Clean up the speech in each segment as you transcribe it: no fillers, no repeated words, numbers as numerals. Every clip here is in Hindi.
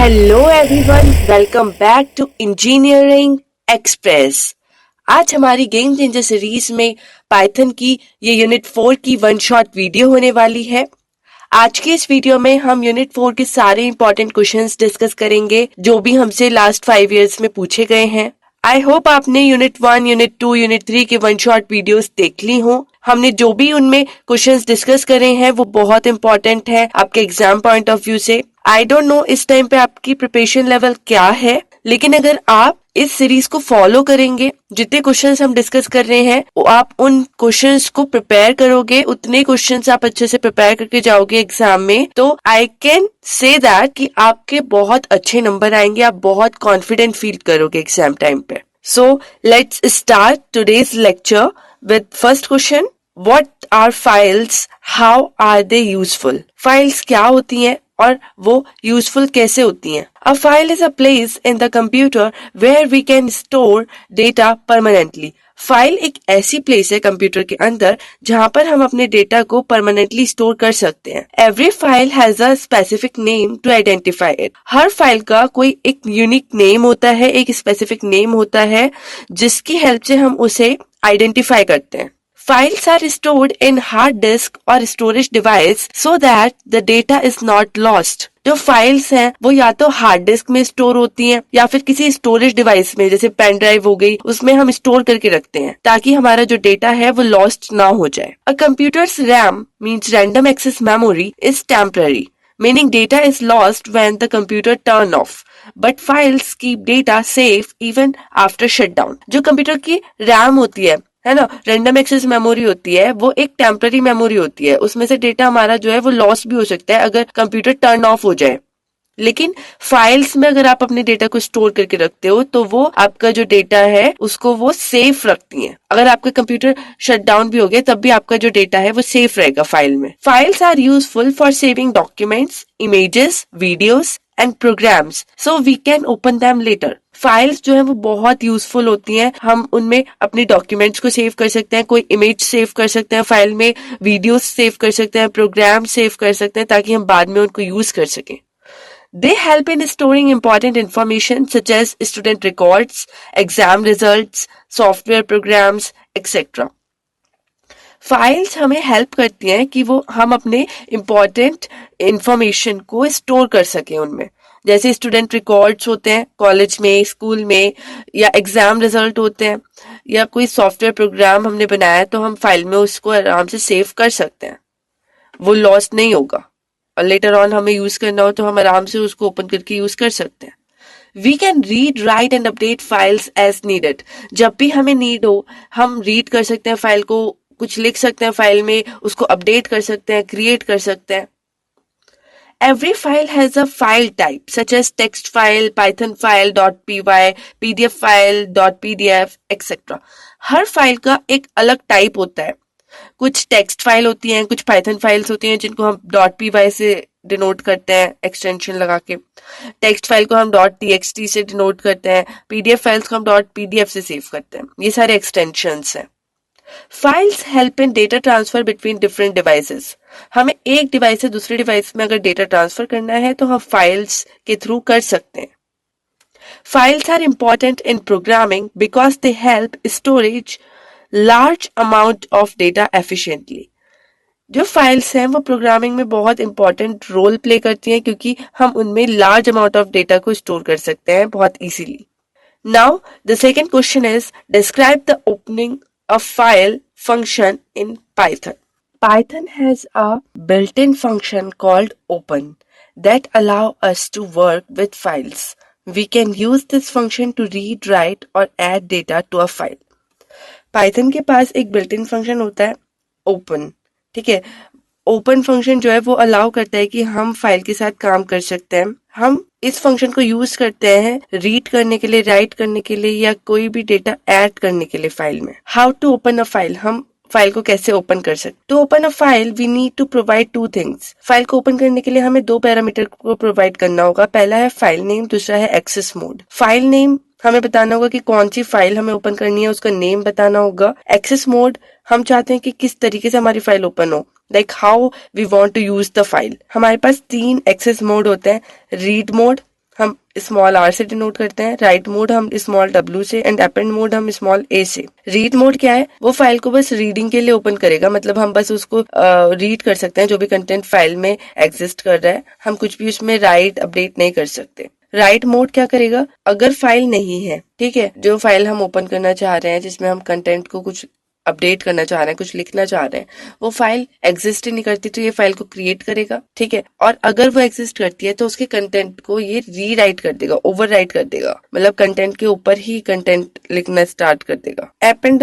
Hello everyone, welcome back to Engineering Express. आज हमारी गेम चेंजर सीरीज में पाइथन की ये यूनिट 4 की वन शॉट वीडियो होने वाली है। आज की इस वीडियो में हम यूनिट 4 के सारे इंपॉर्टेंट क्वेश्चंस डिस्कस करेंगे जो भी हमसे लास्ट 5 इयर्स में पूछे गए हैं। आई होप आपने यूनिट 1, यूनिट 2, यूनिट 3 के वन शॉट वीडियोस देख ली हो। हमने जो भी उनमें क्वेश्चंस डिस्कस करे हैं वो बहुत इंपॉर्टेंट है आपके एग्जाम पॉइंट ऑफ व्यू से। आई डोंट नो इस टाइम पे आपकी प्रिपरेशन लेवल क्या है, लेकिन अगर आप इस सीरीज को फॉलो करेंगे, जितने क्वेश्चंस हम डिस्कस कर रहे हैं वो आप उन क्वेश्चंस को प्रिपेयर करोगे, उतने क्वेश्चंस आप अच्छे से प्रिपेयर करके जाओगे एग्जाम में, तो आई कैन से दैट कि आपके बहुत अच्छे नंबर आएंगे, आप बहुत कॉन्फिडेंट फील करोगे एग्जाम टाइम पे। So let's start today's lecture with first question. What are files? How are they useful? Files क्या होती हैं और वो यूजफुल कैसे होती हैं? A file is a place in the computer where we can store data permanently. File एक ऐसी प्लेस है कंप्यूटर के अंदर जहां पर हम अपने डेटा को परमानेंटली स्टोर कर सकते हैं। Every file has a specific name to identify it. हर फाइल का कोई एक यूनिक नेम होता है, एक स्पेसिफिक नेम होता है जिसकी हेल्प से हम उसे आइडेंटिफाई करते हैं। Files are stored in hard disk or storage device so that the data is not lost. जो फाइल्स हैं वो या तो हार्ड डिस्क में स्टोर होती हैं या फिर किसी स्टोरेज डिवाइस में, जैसे पेन ड्राइव हो गई, उसमें हम स्टोर करके रखते हैं ताकि हमारा जो डेटा है वो लॉस्ट ना हो जाए। A computer's RAM means random access memory is temporary, meaning data is lost when the computer turn off, but files keep data safe even after shutdown. जो कंप्यूटर की रैम होती है ना, रैंडम एक्सेस मेमोरी होती है, वो एक टेम्पररी मेमोरी होती है। उसमें से डेटा हमारा जो है वो लॉस भी हो सकता है अगर कंप्यूटर टर्न ऑफ हो जाए। लेकिन फाइल्स में अगर आप अपने डेटा को स्टोर करके रखते हो तो वो आपका जो डेटा है उसको वो सेफ रखती हैं। अगर आपका कंप्यूटर शट डाउन भी हो गया तब भी आपका जो डेटा है वो सेफ रहेगा फाइल में। Files are useful for saving documents, images, videos and programs, so we can open them later. Files जो है वो बहुत यूजफुल होती हैं। हम उनमें अपनी डॉक्यूमेंट्स को सेव कर सकते हैं, कोई इमेज सेव कर सकते हैं फाइल में, वीडियोस सेव कर सकते हैं, प्रोग्राम सेव कर सकते हैं ताकि हम बाद में उनको यूज कर सकें। They help in storing important information such as student records, exam results, software programs, etc. Files हमें हेल्प करती हैं कि वो हम अपने इम्पोर्टेंट इंफॉर्मेशन को स्टोर कर सकें उनमें। जैसे स्टूडेंट रिकॉर्ड्स होते हैं कॉलेज में, स्कूल में, या एग्जाम रिजल्ट होते हैं, या कोई सॉफ्टवेयर प्रोग्राम हमने बनाया तो हम फाइल में उसको आराम से सेव कर सकते हैं, वो लॉस्ट नहीं होगा और लेटर ऑन हमें यूज करना हो तो हम आराम से उसको ओपन करके यूज कर सकते हैं। We can read, write and update files as needed. जब भी हमें नीड हो हम रीड कर सकते हैं फाइल को, कुछ लिख सकते हैं फाइल में, उसको अपडेट कर सकते हैं, क्रिएट कर सकते हैं। Every file has a file type such as text file, Python file .py, PDF file .pdf, etc. Her file का एक अलग टाइप होता है। कुछ टेक्स्ट फाइल होती हैं, कुछ पाइथन फाइल्स होती हैं जिनको हम .py से डिनोट करते हैं एक्सटेंशन लगा के। टेक्स्ट फाइल को हम .txt से डिनोट करते हैं, पीडीएफ फाइल्स को हम .pdf से सेव करते हैं। ये सारे एक्सटेंशंस हैं। Files help in data transfer between different devices. हमें एक डिवाइस से दूसरे डिवाइस में अगर डेटा ट्रांसफर करना है तो हम फाइल्स के थ्रू कर सकते हैं। Files are important in programming because they help storage large amount of data efficiently. जो फाइल्स हैं वो प्रोग्रामिंग में बहुत इंपॉर्टेंट रोल प्ले करती हैं क्योंकि हम उनमें लार्ज अमाउंट ऑफ डेटा को स्टोर कर सकते हैं बहुत easily. Now the second question is describe the opening a file function in Python. Python has a built-in function called open that allow us to work with files. We can use this function to read, write or add data to a file. Python के पास एक built-in function होता है open, ठीक है। ओपन फंक्शन जो है वो अलाउ करता है कि हम फाइल के साथ काम कर सकते हैं। हम इस फंक्शन को यूज करते हैं रीड करने के लिए, राइट करने के लिए या कोई भी डेटा ऐड करने के लिए फाइल में। How to open a file, हम फाइल को कैसे ओपन कर सकते। To open a file we need to provide two things. File को ओपन करने के लिए हमें दो पैरामीटर को प्रोवाइड करना होगा। पहला है फाइल नेम, दूसरा है एक्सेस मोड। फाइल नेम हमें बताना होगा कि कौन सी फाइल हमें ओपन करनी है, उसका नेम बताना होगा। एक्सेस मोड हम चाहते हैं कि किस तरीके से हमारी फाइल ओपन हो, like how we want to use the file. हमारे पास तीन एक्सेस मोड होते हैं। रीड मोड, स्मॉल r से डिनोट करते हैं, राइट मोड हम स्मॉल w से, एंड अपेंड मोड हम स्मॉल a से। रीड मोड क्या है? वो फाइल को बस रीडिंग के लिए ओपन करेगा, मतलब हम बस उसको रीड कर सकते हैं, जो भी कंटेंट फाइल में एग्जिस्ट कर रहा है, हम कुछ भी उसमें राइट अपडेट नहीं कर सकते। राइट मोड क्या करेगा? अगर फाइल नहीं है, ठीक है, जो फाइल हम ओपन करना चाह रहे हैं जिसमें हम कंटेंट को कुछ अपडेट करना चाह रहे हैं, कुछ लिखना चाह रहे हैं, वो फाइल एग्जिस्ट ही नहीं करती तो ये फाइल को क्रिएट करेगा, ठीक है, और अगर वो एग्जिस्ट करती है तो उसके कंटेंट को ये रीराइट कर देगा, ओवरराइट कर देगा, मतलब कंटेंट के ऊपर ही कंटेंट लिखना स्टार्ट कर देगा। अपेंड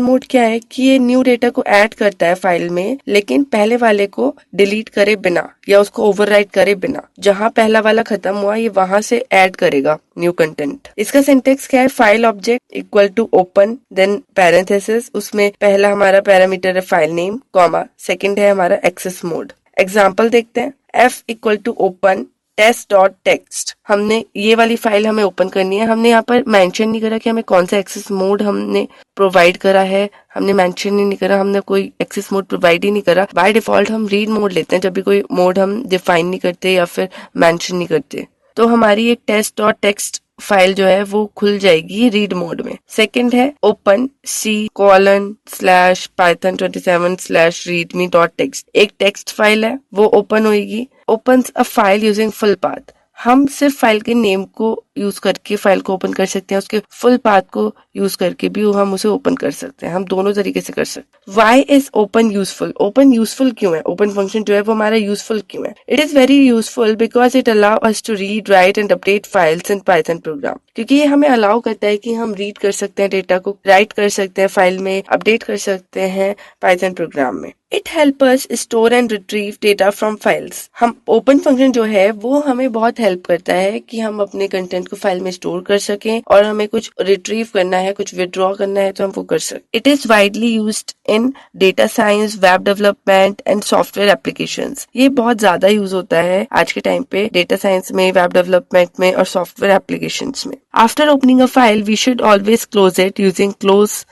मोड क्या है कि ये न्यू डेटा को ऐड करता है फाइल में, लेकिन पहले वाले को डिलीट करे बिना या उसको ओवरराइट करे बिना। जहां पहला वाला खत्म हुआ ये वहां से ऐड करेगा न्यू कंटेंट। इसका सिंटेक्स क्या है? File object equal to open, then parenthesis, उसमें पहला हमारा पैरामीटर है फाइल नेम, कॉमा, सेकंड है हमारा एक्सेस मोड। एग्जांपल देखते हैं। f equal to open test.txt, हमने ये वाली फाइल हमें ओपन करनी है। हमने यहाँ पर मेंशन नहीं करा कि हमें कौन सा एक्सेस मोड हमने प्रोवाइड करा है, हमने मेंशन ही नहीं करा, हमने कोई एक्सेस मोड प्रोवाइड ही नहीं करा। बाय डिफॉल्ट हम रीड मोड लेते हैं जब भी कोई मोड हम डिफाइन नहीं करते या फिर मेंशन नहीं करते। तो हमारी एक test.txt फाइल जो है वो खुल जाएगी रीड मोड में। सेकंड है ओपन c:/python27/readme.txt, एक टेक्स्ट फाइल है वो ओपन होगी। Opens a file using full path, हम सिर्फ फाइल के नेम को यूज करके फाइल को ओपन कर सकते हैं, उसके फुल पाथ को यूज करके भी हम उसे ओपन कर सकते हैं, हम दोनों तरीके से कर सकते हैं। Why is open useful? Open useful क्यों है? ओपन फंक्शन जो है वो हमारा यूजफुल क्यों है? It is very useful because it allow us to read, write and update files in Python program, क्योंकि ये हमें अलाउ करता है कि हम रीड कर सकते हैं डेटा को, राइट कर सकते हैं फाइल में, अपडेट कर सकते हैं पाइथन प्रोग्राम में। It help us store and retrieve data from files, हम ओपन फंक्शन जो है वो हमें बहुत हेल्प करता है कि हम अपने कंटेंट को फाइल में स्टोर कर सकें, और हमें कुछ रिट्रीव करना है, कुछ विड्रॉ करना है तो हम वो कर सकते। It is widely used in data science, web development and software applications, ये बहुत ज्यादा यूज होता है आज के टाइम पे डेटा साइंस में, वेब डेवलपमेंट में और सॉफ्टवेयर एप्लीकेशंस में। After opening a file we should always close it using close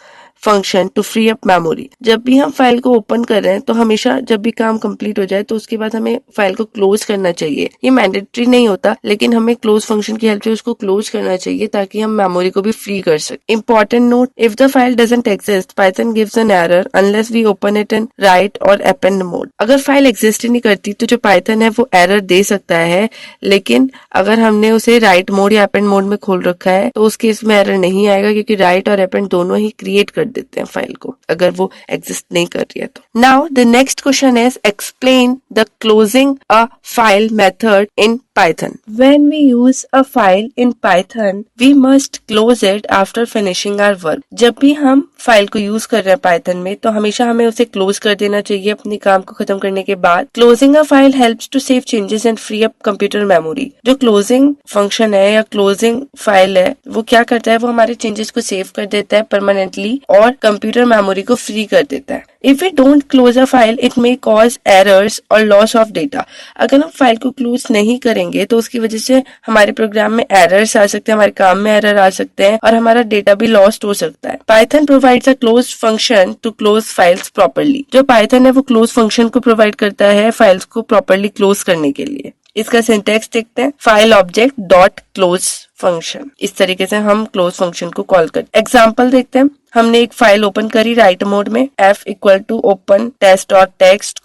function to free up memory. जब भी हम फाइल को ओपन कर रहे हैं तो हमेशा जब भी काम कंप्लीट हो जाए तो उसके बाद हमें फाइल को क्लोज करना चाहिए। ये मैंडेटरी नहीं होता, लेकिन हमें क्लोज फंक्शन की हेल्प से उसको क्लोज करना चाहिए ताकि हम मेमोरी को भी फ्री कर सके। Important note, if the file doesn't exist Python gives an error unless we open it in write और अपेंड मोड। अगर फाइल एग्जिस्ट ही नहीं करती तो जो पाइथन है वो एरर दे सकता है, लेकिन अगर हमने उसे राइट मोड या अपेंड मोड में खोल रखा है तो उस केस में एरर नहीं आएगा, क्योंकि राइट और अपेंड दोनों ही क्रिएट कर देते हैं फाइल को अगर वो एग्जिस्ट नहीं कर रही है तो। Now the next question is explain the closing a file method in Python. When we use a file in Python, we must close it after finishing our work. जब भी हम फाइल को यूज कर रहे हैं Python में तो हमेशा हमें उसे क्लोज कर देना चाहिए अपने काम को खत्म करने के बाद। Closing a file helps to save changes and free up computer memory. जो closing फंक्शन है या closing फाइल है वो क्या करता है, वो हमारे चेंजेस को सेव कर देता है परमानेंटली और कंप्यूटर मेमोरी को फ्री कर देता है। If we don't close a file, it may cause errors or loss of data. अगर हम फाइल को क्लोज नहीं करेंगे तो उसकी वजह से हमारे प्रोग्राम में एरर्स आ सकते हैं, हमारे काम में एरर आ सकते हैं और हमारा डेटा भी लॉस्ट हो सकता है। Python provides a close function to close files properly. जो Python है वो क्लोज फंक्शन को प्रोवाइड करता है फाइल्स को प्रॉपरली क्लोज करने के लिए। इसका सिंटैक्स देखते हैं, file object dot close function, इस तरीके से हम क्लोज फंक्शन को कॉल करते हैं। एग्जाम्पल देखते हैं, हमने एक फाइल ओपन करी राइट मोड में, f equal to open test.txt,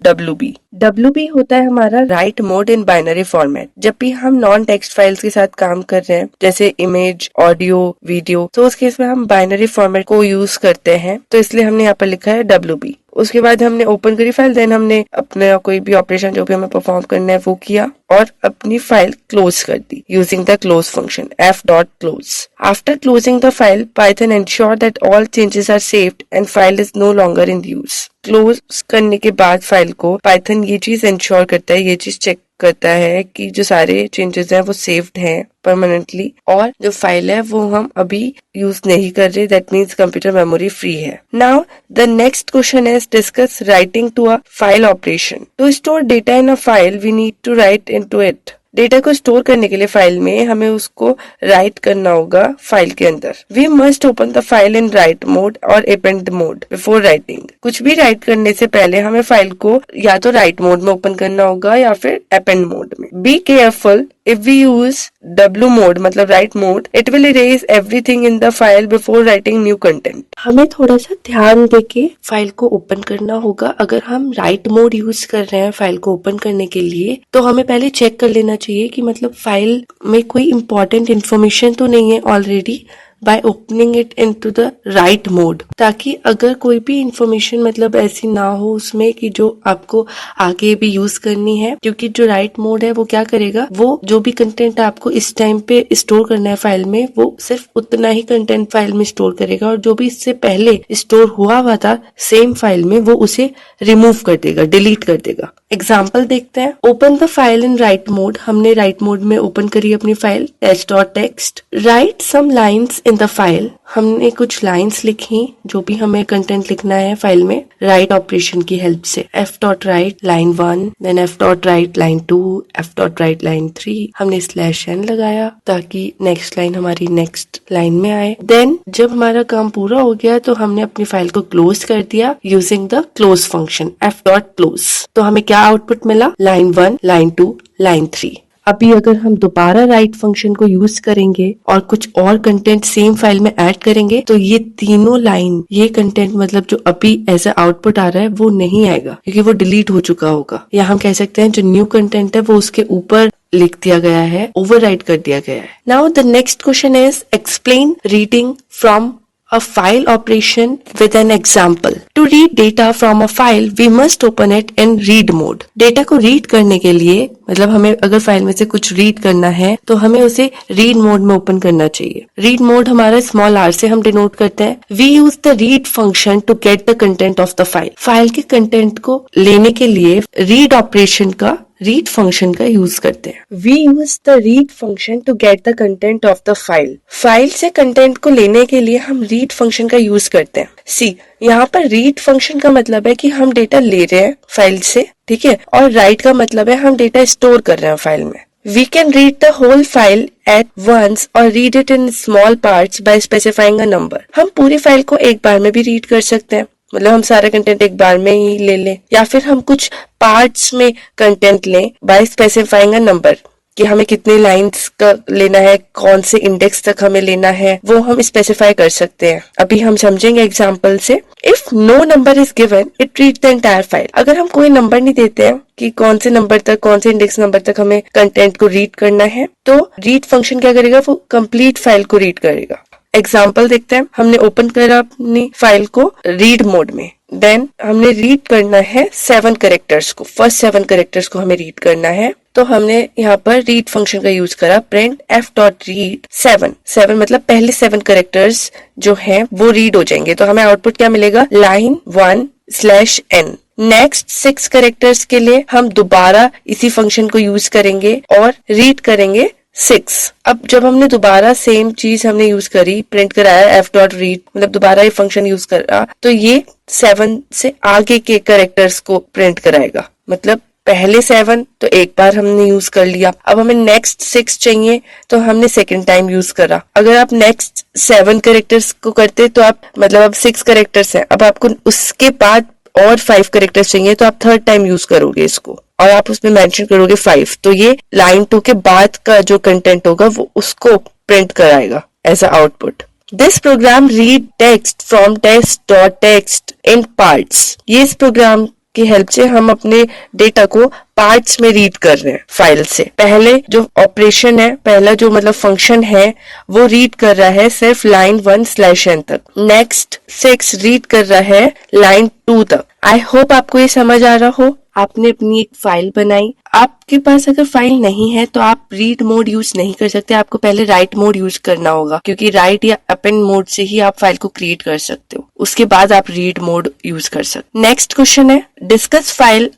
wb। wb होता है हमारा write mode in binary format. जब भी हम नॉन टेक्स्ट फाइल्स के साथ काम कर रहे हैं जैसे इमेज, ऑडियो, वीडियो, तो उस केस में हम बाइनरी फॉर्मेट को यूज करते हैं, तो इसलिए हमने यहाँ पर लिखा है wb। उसके बाद हमने ओपन करी फाइल, देन हमने अपने कोई भी ऑपरेशन जो भी हमें परफॉर्म करना है वो किया और अपनी फाइल क्लोज कर दी using the close function f.close। After closing the file Python ensure that all changes are saved and file is no longer in use. Close करने के बाद फाइल को पाइथन ये चीज एंश्योर करता है, ये चीज चेक करता है कि जो सारे चेंजेस हैं वो सेव्ड हैं परमानेंटली और जो फाइल है वो हम अभी यूज नहीं कर रहे, that means computer memory free है। Now the next question is discuss writing to a file operation. To store data in a file we need to write into it. Data को स्टोर करने के लिए फाइल में हमें उसको राइट करना होगा फाइल के अंदर। We must open the file in write mode और अपेंड मोड बिफोर राइटिंग। कुछ भी राइट करने से पहले हमें फाइल को या तो राइट मोड में ओपन करना होगा या फिर अपेंड मोड में। Be careful, if we use W mode मतलब right mode, it will erase everything in the file before writing new content। हमें थोड़ा सा ध्यान देके फाइल को ओपन करना होगा। अगर हम राइट मोड यूज कर रहे हैं फाइल को ओपन करने के लिए, तो हमें पहले चेक कर लेना चाहिए कि मतलब फाइल में कोई इंपॉर्टेंट इन्फॉर्मेशन तो नहीं है already, by opening it into the right mode, ताकि अगर कोई भी इंफॉर्मेशन मतलब ऐसी ना हो उसमें कि जो आपको आगे भी यूज करनी है। क्योंकि जो राइट मोड है वो क्या करेगा, वो जो भी कंटेंट आपको इस टाइम पे स्टोर करना है फाइल में, वो सिर्फ उतना ही कंटेंट फाइल में स्टोर करेगा, और जो भी इससे पहले स्टोर हुआ था सेम फाइल में वो उसे रिमूव कर देगा, डिलीट कर देगा। एग्जाम्पल देखते हैं। Open the file in write mode. हमने राइट मोड में ओपन करी अपनी file test.txt। Write some lines in the file. हमने कुछ लाइन्स लिखी जो भी हमें कंटेंट लिखना है फाइल में राइट ऑपरेशन की हेल्प से। f.write line 1, then f.write line 2, f.write line 3। हमने /n लगाया ताकि नेक्स्ट लाइन हमारी नेक्स्ट लाइन में आए। देन जब हमारा काम पूरा हो गया तो हमने अपनी फाइल को क्लोज कर दिया using the close function f.close। तो हमें क्या आउटपुट मिला, लाइन 1, लाइन 2, लाइन 3। अभी अगर हम दोबारा राइट फंक्शन को यूज करेंगे और कुछ और कंटेंट सेम फाइल में ऐड करेंगे तो ये तीनों लाइन, ये कंटेंट मतलब जो अभी एज अ आउटपुट आ रहा है वो नहीं आएगा क्योंकि वो डिलीट हो चुका होगा। या हम कह सकते हैं जो न्यू कंटेंट है वो उसके ऊपर लिख दिया गया है, ओवरराइट कर दिया गया है। Now the next question is explain reading from a file operation with an example. To read data from a file, we must open it in read mode. Data को रीड करने के लिए मतलब हमें अगर फाइल में से कुछ रीड करना है तो हमें उसे रीड मोड में ओपन करना चाहिए। रीड मोड हमारा स्मॉल r से हम डिनोट करते हैं। We use the read function to get the content of the file. File के कंटेंट को लेने के लिए रीड ऑपरेशन का, रीड फंक्शन का यूज करते हैं। We use the read function to get the content of the file. File से कंटेंट को लेने के लिए हम रीड फंक्शन का यूज करते हैं। सी, यहाँ पर रीड फंक्शन का मतलब है कि हम डेटा ले रहे हैं फाइल से, ठीक है, और राइट का मतलब है हम डेटा स्टोर कर रहे हैं फाइल में। We can read the whole file at once or read it in small parts by specifying a number. हम पूरी फाइल को एक बार में भी रीड कर सकते हैं, मतलब हम सारा कंटेंट एक बार में ही ले लें, या फिर हम कुछ पार्ट्स में कंटेंट लें बाय स्पेसिफाइंग अ नंबर, कि हमें कितने लाइंस का लेना है, कौन से इंडेक्स तक हमें लेना है, वो हम स्पेसिफाई कर सकते हैं। अभी हम समझेंगे एग्जांपल से। If no number is given it read the entire file. अगर हम कोई नंबर नहीं देते हैं कि कौन से नंबर तक, कौन से इंडेक्स नंबर तक हमें कंटेंट को रीड करना है, तो रीड फंक्शन क्या करेगा, वो कंप्लीट फाइल को रीड करेगा। एग्जाम्पल देखते हैं। हमने ओपन करा अपनी फाइल को रीड मोड में, देन हमने रीड करना है 7 कैरेक्टर्स को, फर्स्ट 7 कैरेक्टर्स को हमें रीड करना है। तो हमने यहाँ पर रीड फंक्शन का यूज करा, प्रिंट f.read 7 मतलब पहले 7 कैरेक्टर्स जो हैं वो रीड हो जाएंगे। तो हमें आउटपुट क्या मिलेगा, लाइन 1/n। नेक्स्ट 6 कैरेक्टर्स के लिए हम दोबारा इसी फंक्शन को यूज करेंगे और रीड करेंगे 6। अब जब हमने दोबारा सेम चीज हमने यूज करी, प्रिंट कराया f.read मतलब दोबारा ये फंक्शन यूज करा, तो ये 7 से आगे के कैरेक्टर्स को प्रिंट कराएगा। मतलब पहले 7 तो एक बार हमने यूज कर लिया, अब हमें नेक्स्ट 6 चाहिए तो हमने सेकंड टाइम यूज करा। अगर आप नेक्स्ट 7 कैरेक्टर्स को करते तो आप मतलब अब 6 कैरेक्टर्स हैं, अब आपको उसके बाद और 5 कैरेक्टर्स चाहिए तो आप थर्ड टाइम यूज करोगे इसको और आप उसमें मेंशन करोगे 5। तो ये लाइन 2 के बाद का जो कंटेंट होगा वो उसको प्रिंट कराएगा as a output. This program read text from test.txt in parts. ये इस प्रोग्राम की हेल्प से हम अपने डेटा को पार्ट्स में रीड कर रहे हैं फाइल से। पहले जो ऑपरेशन है, पहला जो मतलब फंक्शन है वो रीड कर रहा है सिर्फ लाइन 1/n तक, नेक्स्ट 6 रीड कर रहा है लाइन 2 तक। आई होप आपको ये समझ आ रहा हो। आपने अपनी एक फाइल बनाई, आपके पास अगर फाइल नहीं है तो आप रीड मोड यूज नहीं कर सकते, आपको पहले राइट मोड यूज करना होगा, क्योंकि राइट या अपेंड मोड से ही आप फाइल को क्रिएट कर सकते हो, उसके बाद आप रीड मोड यूज कर सकते। नेक्स्ट क्वेश्चन है, discuss file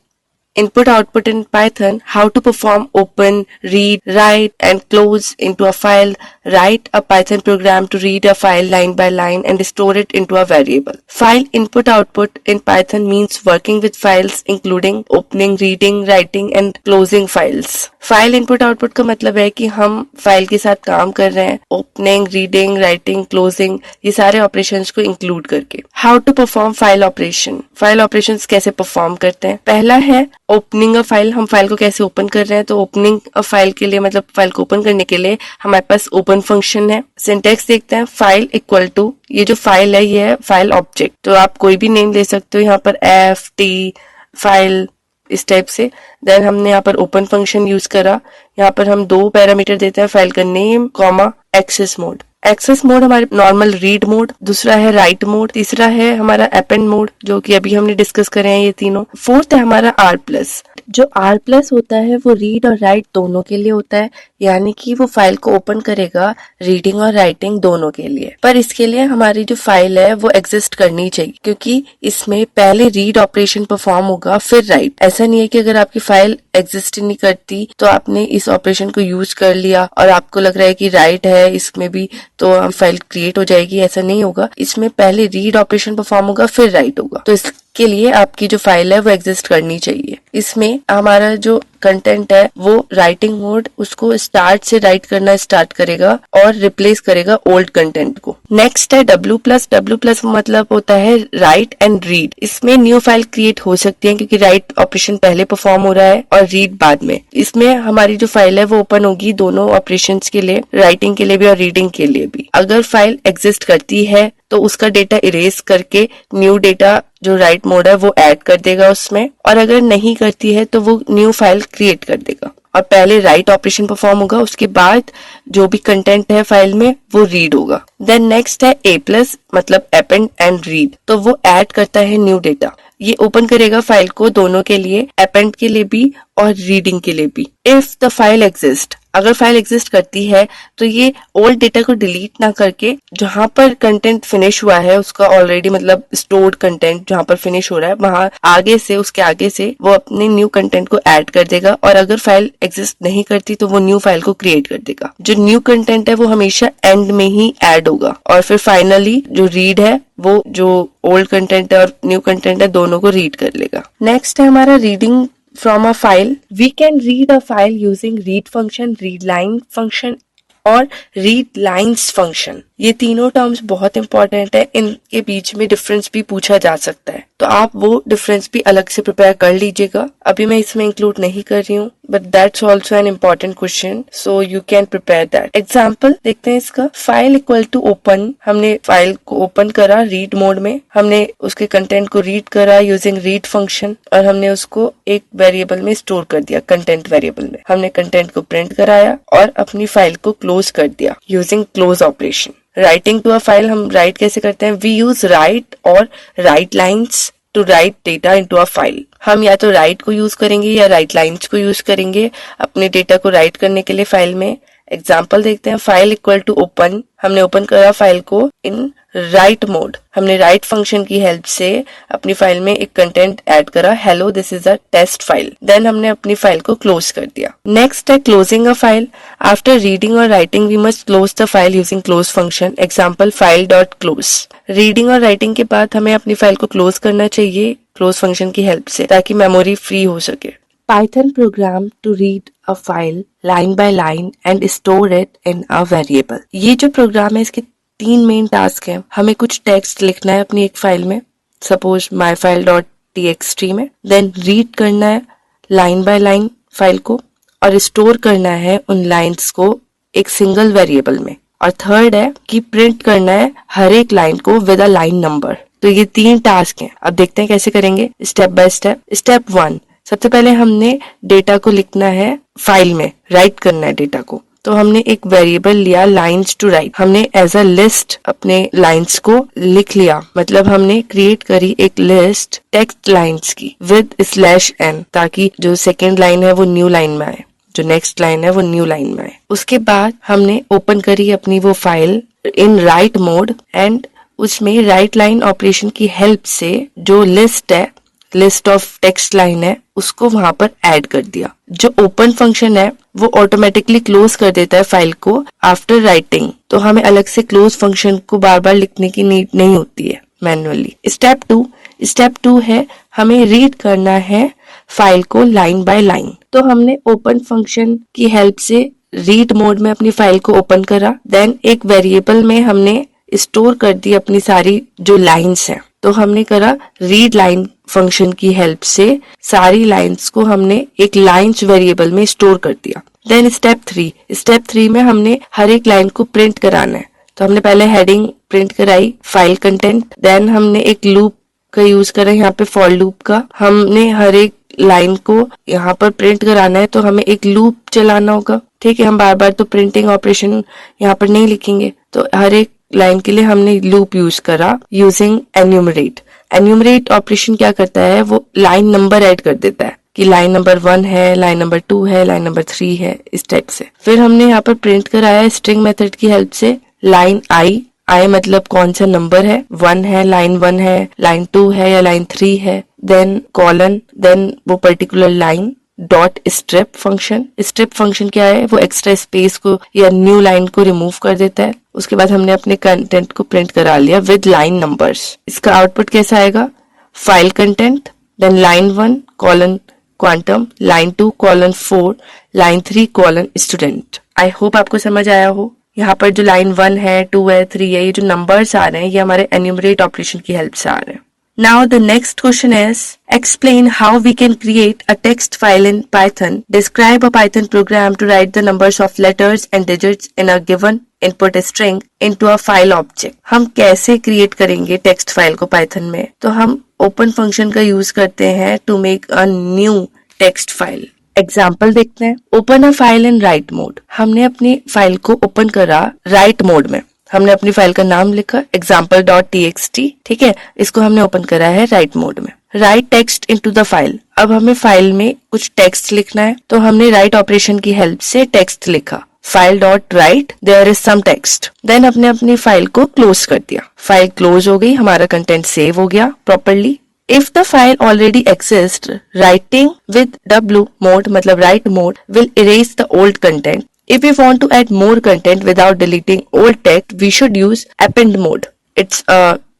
Input output in Python, how to perform open, read, write and close into a file. Write a Python program to read a file line by line and store it into a variable. File input output in Python means working with files including opening, reading, writing and closing files. File input output का मतलब है कि हम फाइल के साथ काम कर रहे हैं, ओपनिंग, रीडिंग, राइटिंग, क्लोजिंग, ये सारे ऑपरेशंस को इंक्लूड करके. How to perform file operation. File operations कैसे परफॉर्म करते हैं. पहला है ओपनिंग अ फाइल. हम फाइल को कैसे ओपन कर रहे हैं, तो ओपनिंग अ फाइल के लिए मतलब फाइल को ओपन करने के लिए हमारे पास ओपन फंक्शन है. सिंटेक्स देखते हैं. फाइल इक्वल टू, ये जो फाइल है ये है फाइल ऑब्जेक्ट, तो आप कोई भी नेम ले सकते हो यहाँ पर, एफ टी फाइल इस टाइप से. देन हमने यहाँ पर ओपन फंक्शन यूज करा. यहाँ पर हम 2 पैरामीटर देते हैं, फाइल का name comma access mode. Access mode हमारे नॉर्मल रीड मोड, दूसरा है राइट मोड, तीसरा है हमारा अपेंड मोड जो कि अभी हमने डिस्कस करे हैं ये तीनों. फोर्थ है हमारा आर प्लस. जो आर प्लस होता है वो रीड और राइट दोनों के लिए होता है, यानी कि वो फाइल को ओपन करेगा रीडिंग और राइटिंग दोनों के लिए. पर इसके लिए हमारी जो फाइल है वो एग्जिस्ट करनी चाहिए, क्योंकि इसमें पहले रीड ऑपरेशन परफॉर्म होगा फिर राइट. ऐसा नहीं है कि अगर आपकी फाइल एग्जिस्ट नहीं करती तो आपने इस ऑपरेशन को यूज कर लिया और आपको लग रहा है कि राइट है इसमें भी तो फाइल क्रिएट हो जाएगी. ऐसा नहीं होगा. इसमें पहले रीड ऑपरेशन परफॉर्म होगा फिर राइट होगा. तो इसके लिए आपकी जो फाइल है वो एग्जिस्ट करनी चाहिए. इसमें हमारा जो कंटेंट है वो राइटिंग मोड उसको स्टार्ट से राइट करना स्टार्ट करेगा और रिप्लेस करेगा ओल्ड कंटेंट को. नेक्स्ट है डब्ल्यू प्लस. डब्ल्यू प्लस मतलब होता है राइट एंड रीड. इसमें न्यू फाइल क्रिएट हो सकती है क्योंकि राइट ऑपरेशन पहले परफॉर्म हो रहा है और रीड बाद में. इसमें हमारी जो फाइल है वो ओपन होगी दोनों ऑपरेशंस के लिए, राइटिंग के लिए भी और रीडिंग के लिए भी. अगर फाइल एग्जिस्ट करती है तो उसका डेटा इरेज करके न्यू डेटा जो राइट मोड है वो ऐड कर देगा उसमें, और अगर नहीं करती है तो वो न्यू फाइल क्रिएट कर देगा और पहले राइट ऑपरेशन परफॉर्म होगा, उसके बाद जो भी कंटेंट है फाइल में वो रीड होगा. देन नेक्स्ट है ए प्लस मतलब अपेंड एंड रीड. तो वो ऐड करता है न्यू डेटा. ये ओपन करेगा फाइल को दोनों के लिए, अपेंड के लिए भी और रीडिंग के लिए भी. इफ द फाइल एग्जिस्ट, अगर फाइल एग्जिस्ट करती है तो ये ओल्ड डेटा को डिलीट ना करके जहां पर कंटेंट फिनिश हुआ है उसका ऑलरेडी मतलब स्टोर्ड कंटेंट जहां पर फिनिश हो रहा है वहां आगे से उसके आगे से वो अपने न्यू कंटेंट को ऐड कर देगा. और अगर फाइल एग्जिस्ट नहीं करती तो वो न्यू फाइल को क्रिएट कर देगा. जो न्यू कंटेंट है वो हमेशा एंड में ही ऐड होगा और फिर फाइनली जो रीड है वो जो ओल्ड कंटेंट है और न्यू कंटेंट है दोनों को रीड कर लेगा. नेक्स्ट है हमारा reading from a file. We can read a file using read function, read line function और read lines function. ये तीनों टर्म्स बहुत इंपॉर्टेंट है. इनके बीच में डिफरेंस भी पूछा जा सकता है तो आप वो डिफरेंस भी अलग से प्रिपेयर कर लीजिएगा. अभी मैं इसमें इंक्लूड नहीं कर रही हूँ but that's also an important question, so you can prepare that. Example देखते हैं इसका. File equal to open. हमने फाइल को ओपन करा रीड मोड में, हमने उसके कंटेंट को रीड करा यूजिंग रीड फंक्शन और हमने उसको एक वेरिएबल में स्टोर कर दिया, कंटेंट वेरिएबल में. हमने कंटेंट को प्रिंट कराया और अपनी फाइल को क्लोज कर दिया using close operation. Writing to a file हम राइट कैसे करते हैं. वी यूज राइट और write lines to write data into a file. हम या तो राइट को यूज करेंगे या राइट लाइन्स को यूज करेंगे अपने डेटा को राइट करने के लिए फाइल में. एग्जाम्पल देखते हैं. File equal to open. हमने ओपन करा फाइल को इन राइट मोड. हमने राइट फंक्शन की हेल्प से अपनी फाइल में एक कंटेंट ऐड करा, hello this is a test file. Then हमने अपनी फाइल को क्लोज कर दिया. नेक्स्ट है closing a file. After reading और writing we must close the file using close function. Example file dot close. Reading और राइटिंग के बाद हमें अपनी फाइल को क्लोज करना चाहिए क्लोज फंक्शन की हेल्प से ताकि मेमोरी फ्री हो सके. Python program to read a file line by line and store it in a variable. ये जो प्रोग्राम है इसके 3 मेन टास्क हैं. हमें कुछ टेक्स्ट लिखना है अपनी एक फाइल में, सपोज myfile.txt में, देन रीड करना है लाइन बाय लाइन फाइल को और स्टोर करना है उन लाइंस को एक सिंगल वेरिएबल में, और थर्ड है कि प्रिंट करना है हर एक लाइन को विद अ लाइन नंबर. तो ये 3 टास्क हैं. अब देखते हैं कैसे करेंगे स्टेप बाय स्टेप. स्टेप 1, सबसे पहले हमने डेटा को लिखना है फाइल में, राइट करना है डेटा को. तो हमने एक वेरिएबल लिया लाइन्स टू राइट. हमने एज अ लिस्ट अपने लाइन्स को लिख लिया, मतलब हमने क्रिएट करी एक लिस्ट टेक्स्ट लाइन्स की विद /n ताकि जो सेकेंड लाइन है वो न्यू लाइन में आए, जो नेक्स्ट लाइन है वो न्यू लाइन में आए. उसके बाद हमने ओपन करी अपनी वो file in write mode and उसमें राइट लाइन ऑपरेशन की हेल्प से जो लिस्ट है लिस्ट ऑफ टेक्स्ट लाइन है उसको वहां पर ऐड कर दिया। जो ओपन फंक्शन है वो ऑटोमेटिकली क्लोज कर देता है फाइल को आफ्टर राइटिंग, तो हमें अलग से क्लोज फंक्शन को बार बार लिखने की नीड नहीं होती है मैन्युअली। स्टेप टू है हमें रीड करना है फाइल को लाइन बाय लाइन। तो हमने ओपन फंक्शन की हेल्प से रीड मोड में अपनी फाइल को ओपन करा, देन एक वेरिएबल में हमने स्टोर कर दी अपनी सारी जो लाइंस हैं। तो हमने करा रीड लाइन फंक्शन की हेल्प से सारी लाइंस को हमने एक लाइंस वेरिएबल में स्टोर कर दिया। देन स्टेप थ्री में हमने हर एक लाइन को प्रिंट कराना है। तो हमने पहले हेडिंग प्रिंट कराई, फाइल कंटेंट, देन हमने एक लूप का यूज करा यहाँ पे फॉर लूप का। हमने हर एक लाइन को यहाँ पर प्रिंट कराना है तो हमें एक लूप चलाना होगा, ठीक है। हम बार बार तो प्रिंटिंग ऑपरेशन यहाँ पर नहीं लिखेंगे, तो हर एक लाइन के लिए हमने लूप यूज करा यूजिंग एन्यूमरेट ऑपरेशन क्या करता है, वो लाइन नंबर ऐड कर देता है कि लाइन नंबर 1 है, लाइन नंबर 2 है, लाइन नंबर 3 है, इस टाइप से। फिर हमने यहाँ पर प्रिंट कराया स्ट्रिंग मेथड की हेल्प से लाइन आई मतलब कौन सा नंबर है, 1 है, लाइन 1 है, लाइन 2 है या लाइन 3 है, देन कॉलन, देन वो particular line dot strip function क्या है, वो एक्स्ट्रा स्पेस को या न्यू लाइन को रिमूव कर देता है। उसके बाद हमने अपने कंटेंट को प्रिंट करा लिया विद लाइन नंबर्स। इसका आउटपुट कैसा आएगा, file content, then line 1 colon quantum, line 2 colon 4, line 3 colon student. I hope आपको समझ आया हो। यहाँ पर जो लाइन 1 है, 2 है, 3 है, ये जो नंबर्स आ रहे हैं ये हमारे एन्यूमरेट ऑपरेशन की हेल्प से आ रहे हैं। Now the next question is, explain how we can create a text file in Python. Describe a Python program to write the numbers of letters and digits in a given input string into a file object. हम कैसे create करेंगे text file को Python में? तो हम open function का यूज करते हैं to make a new text file. Example देखते हैं। Open a file in write mode. हमने अपनी फाइल को ओपन करा राइट मोड में। हमने अपनी फाइल का नाम लिखा example.txt, ठीक है। इसको हमने ओपन करा है राइट मोड में। Right text into the file. अब हमें फाइल में कुछ टेक्स्ट लिखना है, तो हमने राइट ऑपरेशन की हेल्प से टेक्स्ट लिखा, file dot write there is some text. Then हमने अपनी फाइल को क्लोज कर दिया। फाइल क्लोज हो गई, हमारा कंटेंट सेव हो गया properly. If the file already exists, writing with W mode मतलब write mode will erase the old content. If we want to add more content without deleting old text, we should use append mode. It's a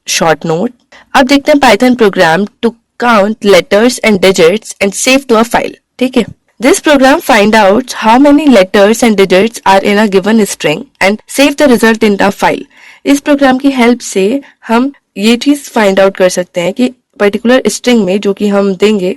short note. अब देखते हैं Python program to count letters and digits and save to a file. ठीक है। This program find out how many letters and digits are in a given string and save the result in the file. इस प्रोग्राम की हेल्प से हम ये चीज फाइंड आउट कर सकते हैं कि पर्टिकुलर स्ट्रिंग में जो कि हम देंगे,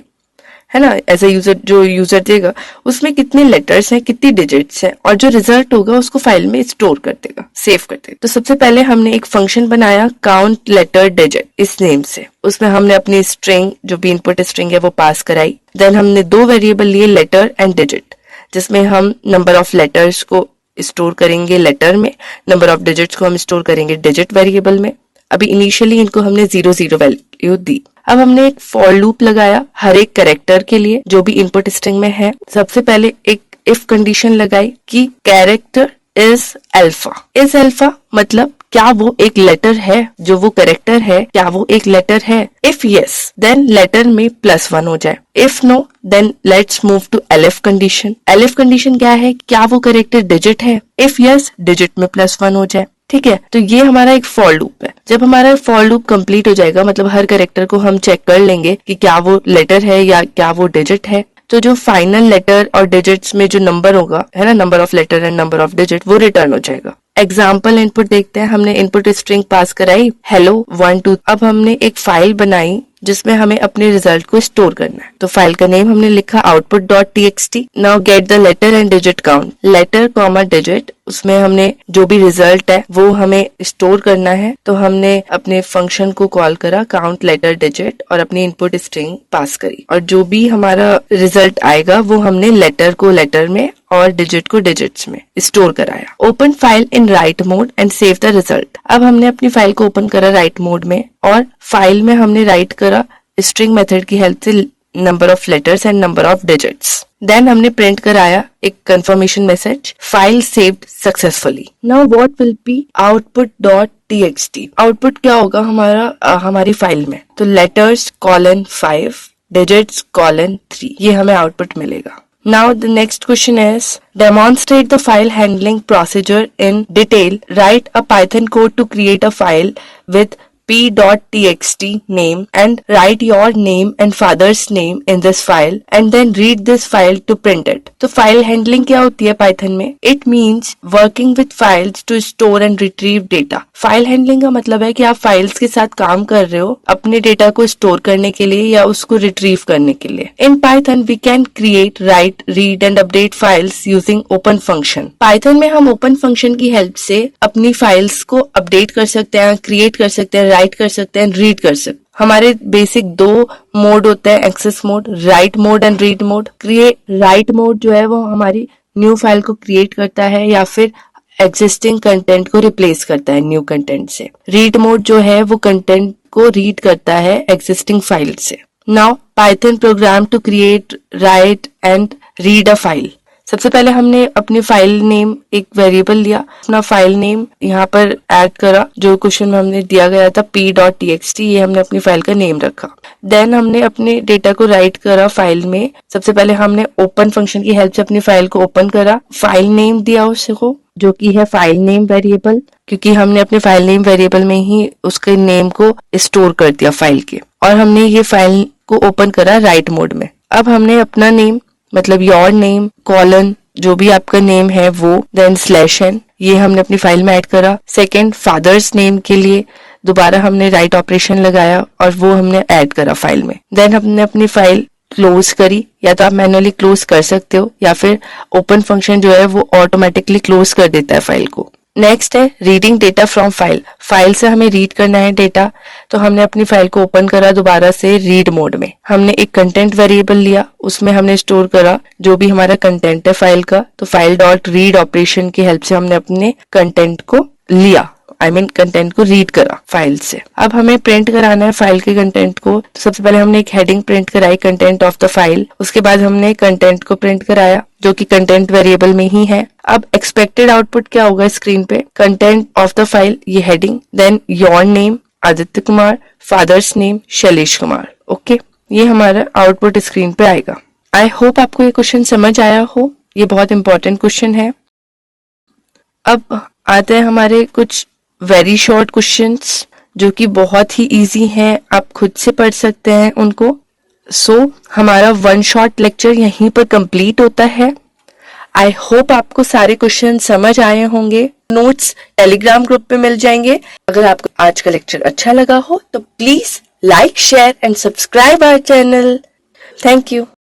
है ना, एज ए यूजर, जो यूजर देगा उसमें कितने लेटर्स हैं, कितनी डिजिट्स हैं, और जो रिजल्ट होगा उसको फाइल में स्टोर कर देगा, सेव कर देगा। तो सबसे पहले हमने एक फंक्शन बनाया काउंट लेटर डिजिट इस नेम से। उसमें हमने अपनी स्ट्रिंग, जो भी इनपुट स्ट्रिंग है वो पास कराई। देन हमने 2 वेरिएबल लिए लेटर एंड डिजिट, जिसमें हम नंबर ऑफ लेटर्स को स्टोर करेंगे लेटर में, नंबर ऑफ डिजिट्स को हम स्टोर करेंगे डिजिट वेरिएबल में। अभी इनिशियली इनको हमने 0 वैल्यू दी। अब हमने एक फॉर लूप लगाया हर एक कैरेक्टर के लिए जो भी इनपुट स्ट्रिंग में है। सबसे पहले एक इफ कंडीशन लगाई कि कैरेक्टर इज अल्फा मतलब क्या वो एक लेटर है, जो वो कैरेक्टर है क्या वो एक लेटर है। इफ यस देन लेटर में +1 हो जाए, if no then let's move to elif condition. Elif condition क्या है, क्या वो कैरेक्टर डिजिट है, इफ यस डिजिट में +1 हो जाए। ठीक है, तो ये हमारा एक फॉर लूप है। जब हमारा फॉर लूप कंप्लीट हो जाएगा, मतलब हर कैरेक्टर को हम चेक कर लेंगे कि क्या वो लेटर है या क्या वो डिजिट है, तो जो फाइनल लेटर और डिजिट्स में जो नंबर होगा, है ना, number of letter and number of digit, वो रिटर्न हो जाएगा। एग्जाम्पल इनपुट देखते हैं। हमने इनपुट स्ट्रिंग पास कराई hello 1 2। अब हमने एक फाइल बनाई जिसमें हमें अपने रिजल्ट को स्टोर करना है। तो फाइल का नेम हमने लिखा output.txt। Now get the letter and digit count. Letter comma digit, उसमें हमने जो भी रिजल्ट है वो हमें स्टोर करना है। तो हमने अपने फंक्शन को कॉल करा काउंट लेटर डिजिट और अपनी इनपुट स्ट्रिंग पास करी, और जो भी हमारा रिजल्ट आएगा वो हमने लेटर को लेटर में और डिजिट को डिजिट्स में स्टोर कराया। Open file in write mode and save the result. अब हमने अपनी फाइल को ओपन करा राइट मोड में, और फाइल में हमने राइट करा स्ट्रिंग मेथड की हेल्प से number of letters and number of digits. Then हमने प्रिंट कराया एक confirmation message, file saved successfully. Now what will be output dot txt। Output क्या होगा हमारा हमारी फाइल में, तो letters colon 5 digits colon 3, ये हमें आउटपुट मिलेगा। Now the next question is, demonstrate the file handling procedure in detail. Write a Python code to create a file with p.txt name and write your name and father's name in this file and then read this file to print it. तो फाइल हैंडलिंग क्या होती है पाइथन में? It means working with files to store and retrieve data. File handling का मतलब है कि आप फाइल्स के साथ काम कर रहे हो अपने डेटा को स्टोर करने के लिए या उसको रिट्रीव करने के लिए। In Python we can create, write, read and update files using open function. Python में हम ओपन फंक्शन की हेल्प से अपनी फाइल्स को अपडेट कर सकते हैं, क्रिएट कर सकते हैं, राइट कर सकते हैं, रीड कर सकते हैं। हमारे बेसिक दो मोड होते हैं, access mode, write mode and read mode. Write mode जो है वो हमारी न्यू फाइल को क्रिएट करता है या फिर एग्जिस्टिंग कंटेंट को रिप्लेस करता है न्यू कंटेंट से। रीड मोड जो है वो कंटेंट को रीड करता है एग्जिस्टिंग फाइल से। Now Python program to create, write and read a file. सबसे पहले हमने अपनी फाइल नेम एक वेरिएबल लिया, अपना फाइल नेम यहाँ पर ऐड करा, जो क्वेश्चन में हमने दिया गया था p.txt, ये हमने अपनी फाइल का नेम रखा। देन हमने अपने डेटा को राइट करा फाइल में। सबसे पहले हमने ओपन फंक्शन की हेल्प से अपनी फाइल को ओपन करा, फाइल नेम दिया उसको जो कि है फाइल नेम वेरिएबल, क्योंकि हमने अपने फाइल नेम वेरिएबल में ही उसके नेम को स्टोर कर दिया फाइल के। और हमने ये फाइल को ओपन करा राइट मोड में। अब हमने अपना नेम मतलब योर नेम कॉलन जो भी आपका नेम है वो, देन /n, ये हमने अपनी फाइल में ऐड करा। सेकंड फादर्स नेम के लिए दोबारा हमने राइट ऑपरेशन लगाया और वो हमने ऐड करा फाइल में। देन हमने अपनी फाइल क्लोज करी, या तो आप मैनुअली क्लोज कर सकते हो या फिर ओपन फंक्शन जो है वो ऑटोमेटिकली क्लोज कर देता है फाइल को। नेक्स्ट है reading data from file. File से हमें रीड करना है डेटा, तो हमने अपनी फाइल को ओपन करा दोबारा से रीड मोड में। हमने एक कंटेंट वेरिएबल लिया, उसमें हमने स्टोर करा जो भी हमारा कंटेंट है फाइल का, तो फाइल डॉट रीड ऑपरेशन की हेल्प से हमने अपने कंटेंट को लिया, कंटेंट को रीड करा फाइल से। अब हमें प्रिंट कराना है फाइल के कंटेंट को, तो सबसे पहले हमने एक हेडिंग प्रिंट कराई, कंटेंट ऑफ द फाइल। उसके बाद हमने कंटेंट को प्रिंट कराया जो कि कंटेंट वेरिएबल में ही है। अब एक्सपेक्टेड आउटपुट क्या होगा स्क्रीन पे? कंटेंट ऑफ द फाइल, ये heading, then your name Aditya Kumar, father's name Shailesh Kumar. Okay, ये हमारा आउटपुट स्क्रीन पे आएगा। आई होप आपको ये क्वेश्चन समझ आया हो, ये बहुत इंपॉर्टेंट क्वेश्चन है। अब आते हैं हमारे कुछ वेरी शॉर्ट क्वेश्चंस जो कि बहुत ही इजी हैं, आप खुद से पढ़ सकते हैं उनको। सो हमारा वन शॉट लेक्चर यहीं पर कंप्लीट होता है। आई होप आपको सारे क्वेश्चन समझ आए होंगे। नोट्स टेलीग्राम ग्रुप पे मिल जाएंगे। अगर आपको आज का लेक्चर अच्छा लगा हो तो please like, share and subscribe our channel. Thank you.